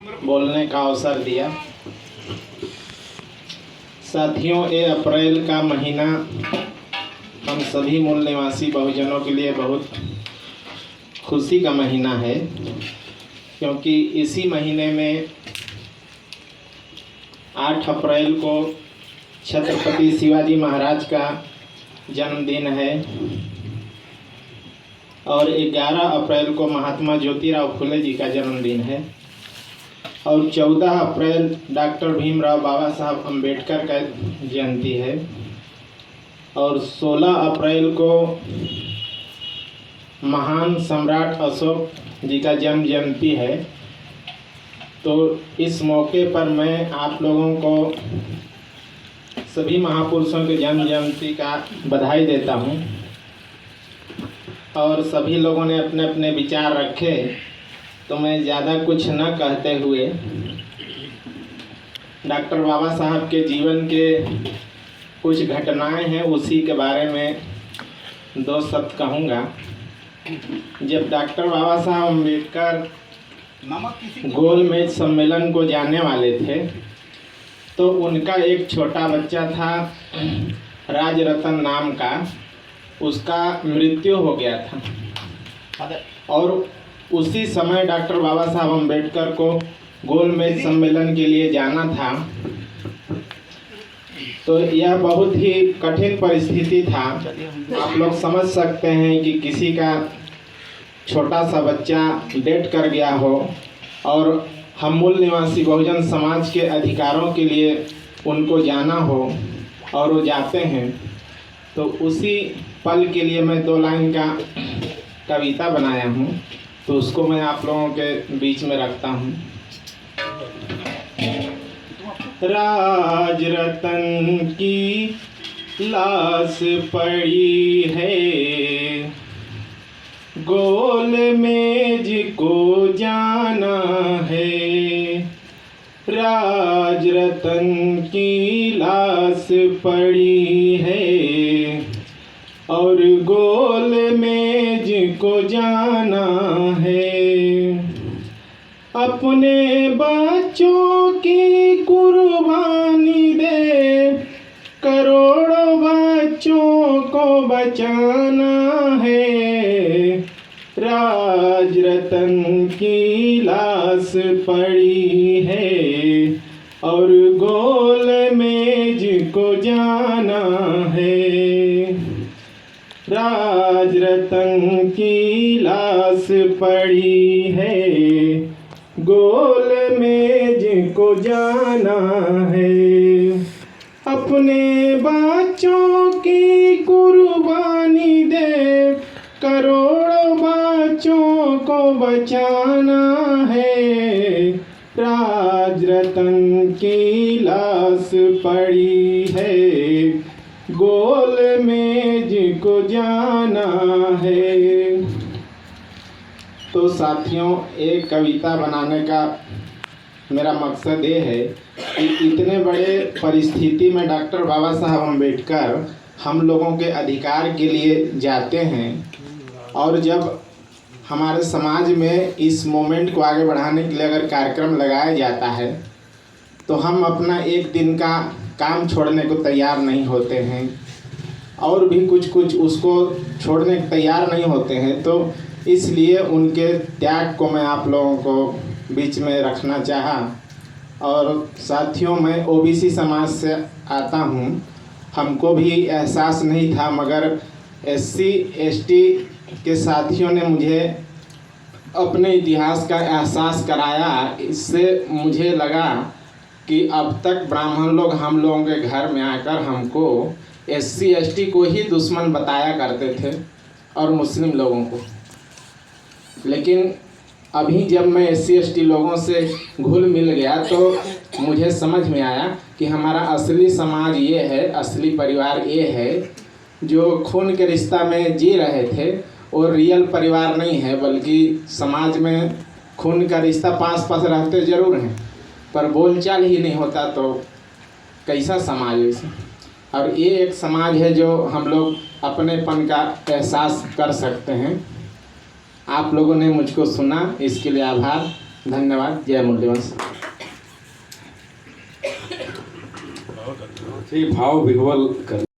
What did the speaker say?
बोलने का अवसर दिया। साथियों, ये अप्रैल का महीना हम सभी मूल निवासी बहुजनों के लिए बहुत खुशी का महीना है, क्योंकि इसी महीने में 8 अप्रैल को छत्रपति शिवाजी महाराज का जन्मदिन है और 11 अप्रैल को महात्मा ज्योतिराव फुले जी का जन्मदिन है और 14 अप्रैल डॉक्टर भीमराव बाबा साहब अम्बेडकर का जयंती है और 16 अप्रैल को महान सम्राट अशोक जी का जन्म जयंती है। तो इस मौके पर मैं आप लोगों को सभी महापुरुषों के जन्म जयंती का बधाई देता हूं और सभी लोगों ने अपने अपने विचार रखे, तो मैं ज़्यादा कुछ न कहते हुए डॉक्टर बाबा साहब के जीवन के कुछ घटनाएं हैं उसी के बारे में 2 शब्द कहूँगा। जब डॉक्टर बाबा साहब अम्बेडकर गोलमेज सम्मेलन को जाने वाले थे तो उनका एक छोटा बच्चा था राजरतन नाम का, उसका मृत्यु हो गया था और उसी समय डॉक्टर बाबा साहब अम्बेडकर को गोलमेज सम्मेलन के लिए जाना था। तो यह बहुत ही कठिन परिस्थिति था। आप लोग समझ सकते हैं कि किसी का छोटा सा बच्चा डेथ कर गया हो और हम मूल निवासी बहुजन समाज के अधिकारों के लिए उनको जाना हो और वो जाते हैं। तो उसी पल के लिए मैं 2 लाइन का कविता बनाया हूँ, तो उसको मैं आप लोगों के बीच में रखता हूँ। राज रतन की लाश पड़ी है, गोल मेज को जाना है। राज रतन की लाश पड़ी है और गोल मेज को जाना है। अपने बच्चों की कुर्बानी दे, करोड़ों बच्चों को बचाना है। राज रतन की लाश पड़ी है और गोल मेज को जाना है। राज रतन की लाश पड़ी है, गोल मेज को जाना है। अपने बच्चों की कुर्बानी दे, करोड़ों बच्चों को बचाना है। राज रतन की लाश पड़ी है, गोल मेज को जाना है। तो साथियों, एक कविता बनाने का मेरा मकसद ये है कि इतने बड़े परिस्थिति में डॉक्टर बाबा साहब अम्बेडकर हम लोगों के अधिकार के लिए जाते हैं और जब हमारे समाज में इस मोमेंट को आगे बढ़ाने के लिए अगर कार्यक्रम लगाया जाता है तो हम अपना एक दिन का काम छोड़ने को तैयार नहीं होते हैं और भी कुछ उसको छोड़ने को तैयार नहीं होते हैं। तो इसलिए उनके त्याग को मैं आप लोगों को बीच में रखना चाहा। और साथियों, मैं ओबीसी समाज से आता हूँ, हमको भी एहसास नहीं था, मगर एससी एसटी के साथियों ने मुझे अपने इतिहास का एहसास कराया। इससे मुझे लगा कि अब तक ब्राह्मण लोग हम लोगों के घर में आकर हमको एससी एसटी को ही दुश्मन बताया करते थे और मुस्लिम लोगों को। लेकिन अभी जब मैं एससी एसटी लोगों से घुल मिल गया तो मुझे समझ में आया कि हमारा असली समाज ये है, असली परिवार ये है जो खून के रिश्ता में जी रहे थे। और रियल परिवार नहीं है, बल्कि समाज में खून का रिश्ता पास पास रहते ज़रूर हैं पर बोलचाल ही नहीं होता, तो कैसा समाज है इसे। और ये एक समाज है जो हम लोग अपनेपन का एहसास कर सकते हैं। आप लोगों ने मुझको सुना, इसके लिए आभार। धन्यवाद। जय मूल्यवंश। भाव विह्वल कर